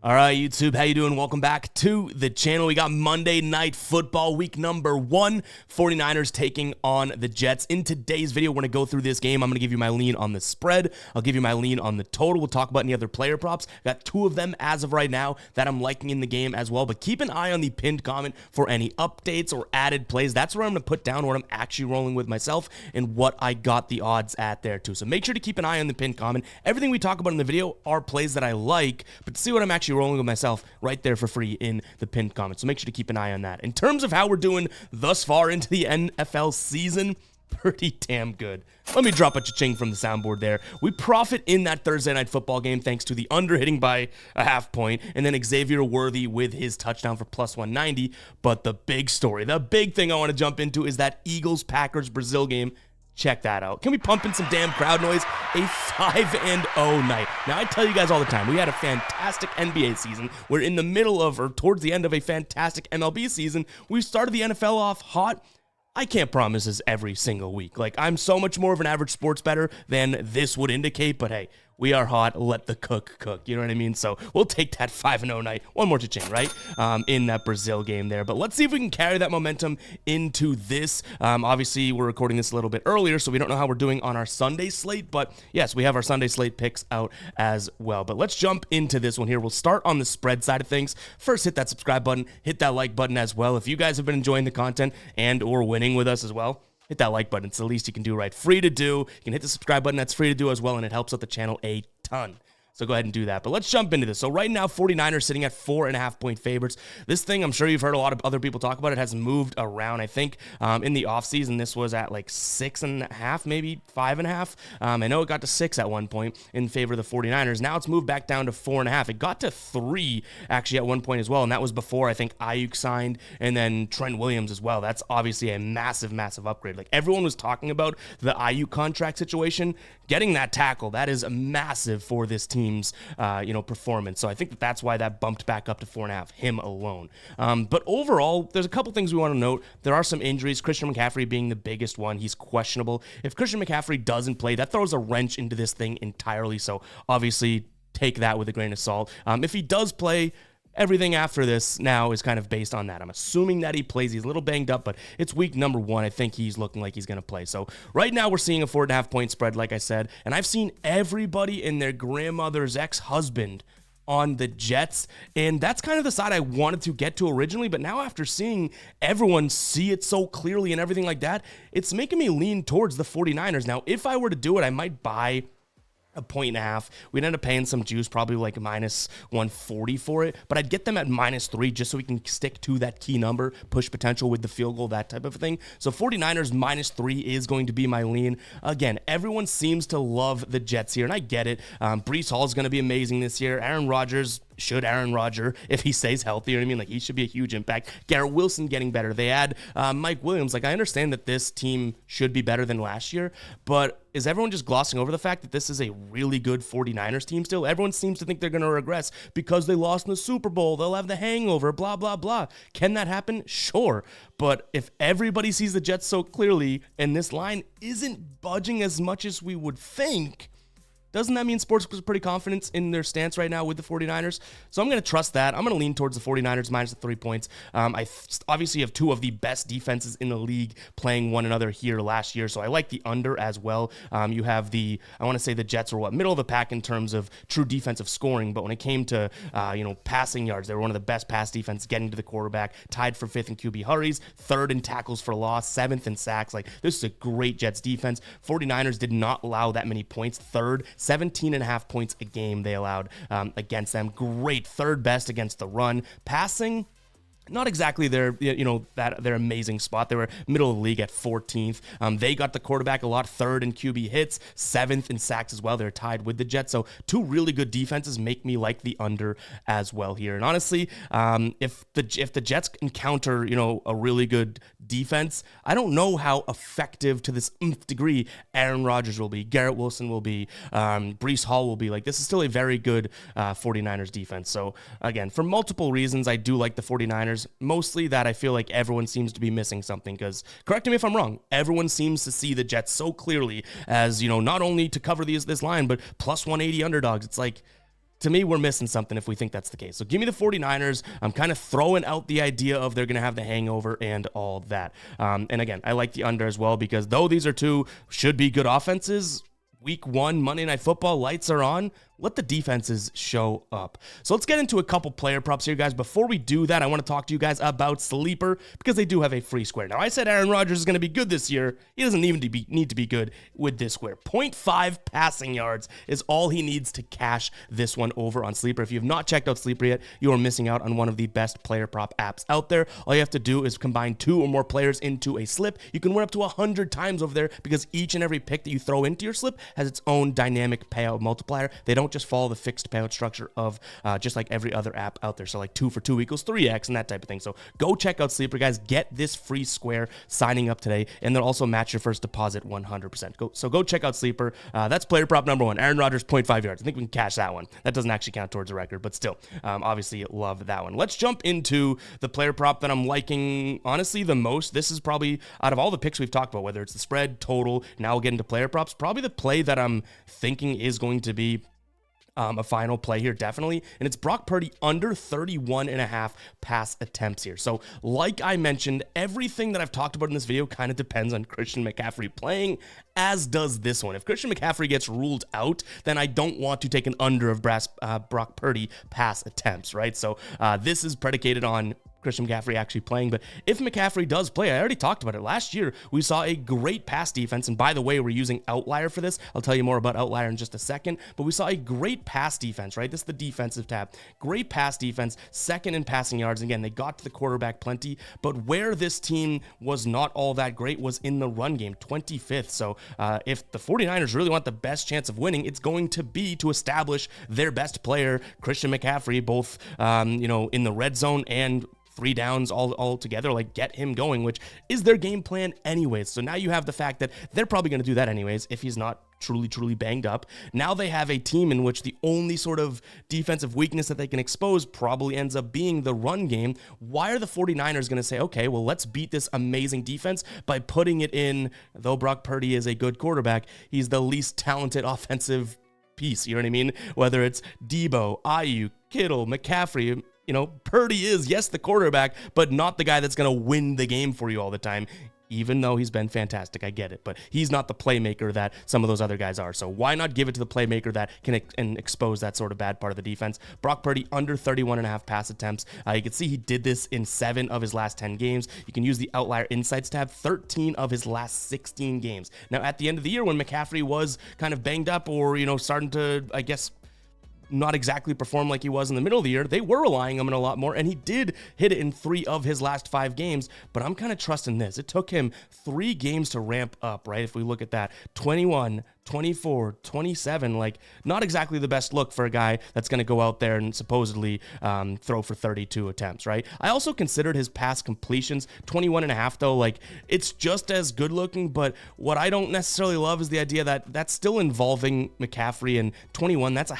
All right, YouTube, how you doing? Welcome back to the channel. We got Monday Night Football, week number 1. 49ers taking on the Jets. In today's video, we're going to go through this game. I'm going to give you my lean on the spread. I'll give you my lean on the total. We'll talk about any other player props. Got 2 of them as of right now that I'm liking in the game as well. But keep an eye on the pinned comment for any updates or added plays. That's where I'm going to put down what I'm actually rolling with myself and what I got the odds at there too. So make sure to keep an eye on the pinned comment. Everything we talk about in the video are plays that I like, but to see what I'm actually rolling with myself right there for free in the pinned comment. So make sure to keep an eye on that. In terms of how we're doing thus far into the NFL season, pretty damn good. Let me drop a cha-ching from the soundboard there. We profit in that Thursday Night Football game thanks to the under hitting by a half point, and then Xavier Worthy with his touchdown for plus 190. But the big story, the big thing I want to jump into is that Eagles-Packers Brazil game. Check that out. Can we pump in some damn crowd noise? A 5-0 night. Now, I tell you guys all the time, we had a fantastic NBA season. We're in the middle of, or towards the end of a fantastic MLB season. We started the NFL off hot. I can't promise this every single week. Like, I'm so much more of an average sports bettor than this would indicate, but hey, we are hot. Let the cook. You know what I mean? So we'll take that 5-0 night. One more cha-ching, right? In that Brazil game there. But let's see if we can carry that momentum into this. Obviously, we're recording this a little bit earlier, so we don't know how we're doing on our Sunday slate. But yes, we have our Sunday slate picks out as well. But let's jump into this one here. We'll start on the spread side of things. First, hit that subscribe button. Hit that like button as well. If you guys have been enjoying the content and or winning with us as well, hit that like button. It's the least you can do, right? Free to do. You can hit the subscribe button. That's free to do as well, and it helps out the channel a ton. So go ahead and do that. But let's jump into this. So right now, 49ers sitting at 4.5-point favorites. This thing, I'm sure you've heard a lot of other people talk about it, has moved around. I think in the offseason, this was at like 6.5, maybe 5.5. I know it got to 6 at one point in favor of the 49ers. Now it's moved back down to 4.5. It got to 3 actually at one point as well, and that was before I think Ayuk signed and then Trent Williams as well. That's obviously a massive, massive upgrade. Like everyone was talking about the Ayuk contract situation. Getting that tackle, that is massive for this team's performance. So I think that's why that bumped back up to 4.5, him alone. But overall, there's a couple things we want to note. There are some injuries, Christian McCaffrey being the biggest one. He's questionable. If Christian McCaffrey doesn't play, that throws a wrench into this thing entirely. So obviously take that with a grain of salt. If he does play, everything after this now is kind of based on that. I'm assuming that he plays. He's a little banged up, but it's week number 1. I think he's looking like he's going to play. So right now we're seeing a 4.5-point spread, like I said, and I've seen everybody and their grandmother's ex-husband on the Jets, and that's kind of the side I wanted to get to originally, but now after seeing everyone see it so clearly and everything like that, it's making me lean towards the 49ers. Now, if I were to do it, I might buy 1.5. We'd end up paying some juice, probably like minus 140 for it, but I'd get them at -3 just so we can stick to that key number, push potential with the field goal, that type of thing. So 49ers -3 is going to be my lean. Again, everyone seems to love the Jets here, and I get it. Breece Hall is going to be amazing this year. Aaron Rodgers should Aaron Rodgers if he stays healthy, you know what I mean? Like, he should be a huge impact. Garrett Wilson getting better. They add Mike Williams. Like, I understand that this team should be better than last year, but is everyone just glossing over the fact that this is a really good 49ers team still? Everyone seems to think they're going to regress because they lost in the Super Bowl. They'll have the hangover, blah, blah, blah. Can that happen? Sure. But if everybody sees the Jets so clearly and this line isn't budging as much as we would think, doesn't that mean Sportsbook is pretty confident in their stance right now with the 49ers? So I'm going to trust that. I'm going to lean towards the 49ers minus the 3 points. I obviously have 2 of the best defenses in the league playing one another here last year, so I like the under as well. You have I want to say the Jets are middle of the pack in terms of true defensive scoring, but when it came to, passing yards, they were one of the best pass defense getting to the quarterback, tied for 5th in QB hurries, 3rd in tackles for loss, 7th in sacks. Like, this is a great Jets defense. 49ers did not allow that many points. 3rd, 17.5 points a game they allowed against them. Great, 3rd best against the run. Passing, not exactly their amazing spot. They were middle of the league at 14th. They got the quarterback a lot, 3rd in QB hits, 7th in sacks as well. They're tied with the Jets. So 2 really good defenses make me like the under as well here. And honestly, if the Jets encounter a really good defense, I don't know how effective to this degree Aaron Rodgers will be, Garrett Wilson will be, Breece Hall will be. Like, this is still a very good 49ers defense. So again, for multiple reasons, I do like the 49ers. Mostly that I feel like everyone seems to be missing something, because, correct me if I'm wrong, everyone seems to see the Jets so clearly as, not only to cover this line, but plus 180 underdogs. It's like, to me, we're missing something if we think that's the case. So give me the 49ers. I'm kind of throwing out the idea of they're going to have the hangover and all that. And again, I like the under as well because though these are two should be good offenses, Week 1, Monday Night Football, lights are on. Let the defenses show up. So let's get into a couple player props here, guys. Before we do that, I want to talk to you guys about Sleeper because they do have a free square. Now, I said Aaron Rodgers is going to be good this year. He doesn't even need to be good with this square. 0.5 passing yards is all he needs to cash this one over on Sleeper. If you have not checked out Sleeper yet, you are missing out on one of the best player prop apps out there. All you have to do is combine 2 or more players into a slip. You can win up to 100 times over there because each and every pick that you throw into your slip has its own dynamic payout multiplier. They don't just follow the fixed payout structure of just like every other app out there. So like 2 for 2 equals 3x and that type of thing. So go check out Sleeper, guys. Get this free square signing up today, and they'll also match your first deposit 100%. So go check out Sleeper. That's player prop number 1. Aaron Rodgers, 0.5 yards. I think we can cash that one. That doesn't actually count towards a record, but still, obviously love that one. Let's jump into the player prop that I'm liking, honestly, the most. This is probably, out of all the picks we've talked about, whether it's the spread, total, now we'll get into player props, probably the play that I'm thinking is going to be a final play here, definitely. And it's Brock Purdy under 31.5 pass attempts here. So like I mentioned, everything that I've talked about in this video kind of depends on Christian McCaffrey playing, as does this one. If Christian McCaffrey gets ruled out, then I don't want to take an under of Brock Purdy pass attempts, right? So this is predicated on Christian McCaffrey actually playing. But if McCaffrey does play, I already talked about it. Last year, we saw a great pass defense. And by the way, we're using Outlier for this. I'll tell you more about Outlier in just a second. But we saw a great pass defense, right? This is the defensive tab. Great pass defense, second in passing yards. Again, they got to the quarterback plenty. But where this team was not all that great was in the run game, 25th. So if the 49ers really want the best chance of winning, it's going to be to establish their best player, Christian McCaffrey, both in the red zone and 3 downs all together, like get him going, which is their game plan anyways. So now you have the fact that they're probably going to do that anyways if he's not truly banged up. Now they have a team in which the only sort of defensive weakness that they can expose probably ends up being the run game. Why are the 49ers going to say, okay, well, let's beat this amazing defense by putting it in, though Brock Purdy is a good quarterback, he's the least talented offensive piece, you know what I mean? Whether it's Debo, Ayuk, Kittle, McCaffrey, Purdy is, yes, the quarterback, but not the guy that's going to win the game for you all the time, even though he's been fantastic. I get it, but he's not the playmaker that some of those other guys are. So why not give it to the playmaker that can expose that sort of bad part of the defense? Brock Purdy under 31.5 pass attempts. You can see he did this in 7 of his last 10 games. You can use the Outlier Insights tab, 13 of his last 16 games. Now, at the end of the year, when McCaffrey was kind of banged up or, starting to, I guess, not exactly perform like he was in the middle of the year, they were relying on him a lot more, and he did hit it in 3 of his last 5 games, but I'm kind of trusting this. It took him 3 games to ramp up, right? If we look at that, 21, 24, 27, like not exactly the best look for a guy that's going to go out there and supposedly throw for 32 attempts, right? I also considered his pass completions, 21.5 though, like it's just as good looking, but what I don't necessarily love is the idea that that's still involving McCaffrey, and 21, that's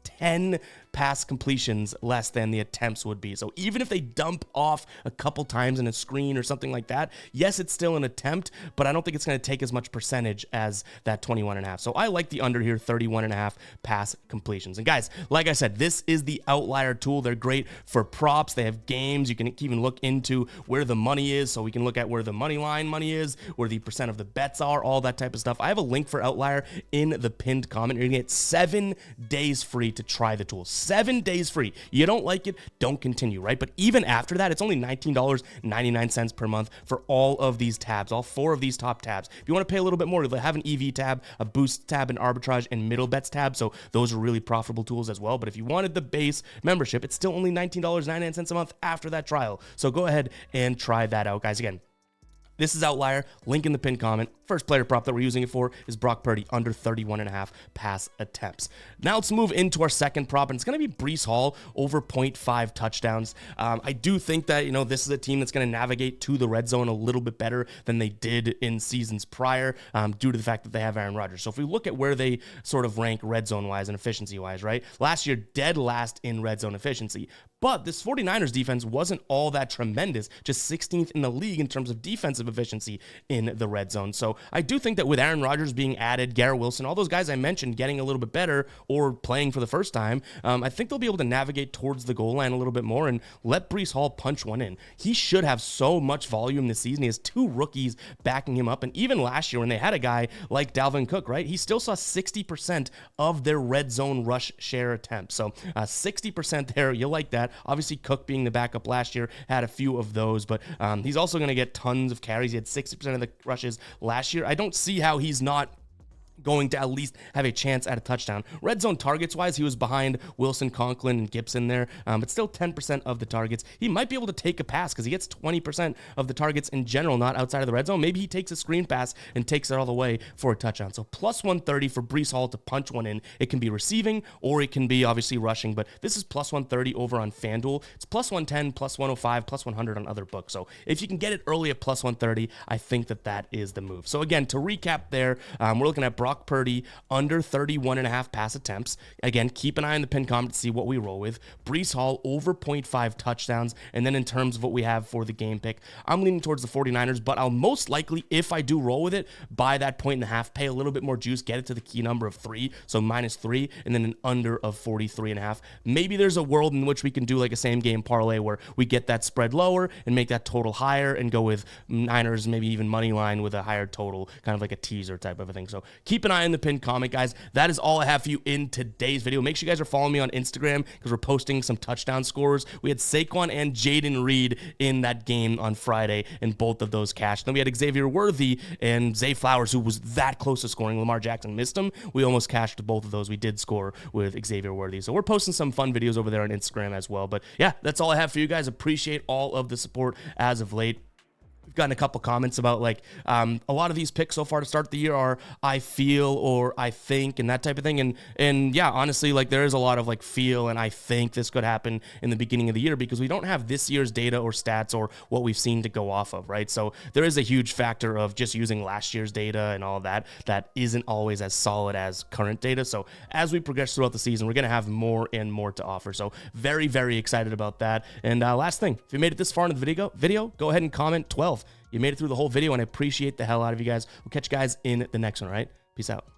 10 pass completions less than the attempts would be. So even if they dump off a couple times in a screen or something like that, yes, it's still an attempt, but I don't think it's going to take as much percentage as that 21.5. So I like the under here, 31.5 pass completions. And guys, like I said, this is the Outlier tool. They're great for props. They have games. You can even look into where the money is. So we can look at where the money line money is, where the percent of the bets are, all that type of stuff. I have a link for Outlier in the pinned comment. You're going to get 7 days free to try the tool. 7 days free. You don't like it, don't continue, right? But even after that, it's only $19.99 per month for all of these tabs, all 4 of these top tabs. If you want to pay a little bit more, they have an EV tab, a boost tab, an arbitrage, and middle bets tab. So those are really profitable tools as well. But if you wanted the base membership, it's still only $19.99 a month after that trial. So go ahead and try that out, guys. Again, this is Outlier, link in the pinned comment. First player prop that we're using it for is Brock Purdy, under 31.5 pass attempts. Now let's move into our second prop, and it's going to be Breece Hall, over 0.5 touchdowns. I do think that, this is a team that's going to navigate to the red zone a little bit better than they did in seasons prior, due to the fact that they have Aaron Rodgers. So if we look at where they sort of rank red zone-wise and efficiency-wise, right? Last year, dead last in red zone efficiency. But this 49ers defense wasn't all that tremendous, just 16th in the league in terms of defensive explosive efficiency in the red zone. So I do think that with Aaron Rodgers being added, Garrett Wilson, all those guys I mentioned getting a little bit better or playing for the first time, I think they'll be able to navigate towards the goal line a little bit more and let Breece Hall punch one in. He should have so much volume this season. He has 2 rookies backing him up. And even last year when they had a guy like Dalvin Cook, right, he still saw 60% of their red zone rush share attempts. So 60% there. You'll like that. Obviously, Cook being the backup last year had a few of those, but he's also going to get tons of carries. He had 60% of the rushes last year. I don't see how he's not going to at least have a chance at a touchdown. Red zone targets wise, he was behind Wilson, Conklin, and Gibson there, but still 10% of the targets. He might be able to take a pass because he gets 20% of the targets in general, not outside of the red zone. Maybe he takes a screen pass and takes it all the way for a touchdown. So plus 130 for Breece Hall to punch one in. It can be receiving or it can be obviously rushing, but this is plus 130 over on FanDuel. It's plus 110, plus 105, plus 100 on other books. So if you can get it early at plus 130, I think that is the move. So again, to recap there, we're looking at Brock Purdy under 31.5 pass attempts. Again, keep an eye on the pinned comment to see what we roll with. Breece Hall over 0.5 touchdowns. And then in terms of what we have for the game pick, I'm leaning towards the 49ers, but I'll most likely, if I do roll with it, buy that 1.5, pay a little bit more juice, get it to the key number of 3, so -3, and then an under of 43.5. Maybe there's a world in which we can do like a same game parlay where we get that spread lower and make that total higher and go with Niners, maybe even money line with a higher total, kind of like a teaser type of a thing. So keep an eye on the pinned comment, guys. That is all I have for you in today's video. Make sure you guys are following me on Instagram because we're posting some touchdown scores. We had Saquon and Jaden Reed in that game on Friday, and both of those cashed. Then we had Xavier Worthy and Zay Flowers, who was that close to scoring. Lamar Jackson missed him. We almost cashed both of those. We did score with Xavier Worthy. So we're posting some fun videos over there on Instagram as well. But yeah, that's all I have for you guys. Appreciate all of the support as of late. We've gotten a couple comments about like a lot of these picks so far to start the year are I feel or I think and that type of thing. And yeah, honestly, like there is a lot of like feel and I think this could happen in the beginning of the year because we don't have this year's data or stats or what we've seen to go off of, right? So there is a huge factor of just using last year's data and all that isn't always as solid as current data. So as we progress throughout the season, we're going to have more and more to offer. So very, very excited about that. And last thing, if you made it this far in the video, go ahead and comment 12. You made it through the whole video, and I appreciate the hell out of you guys. We'll catch you guys in the next one, all right? Peace out.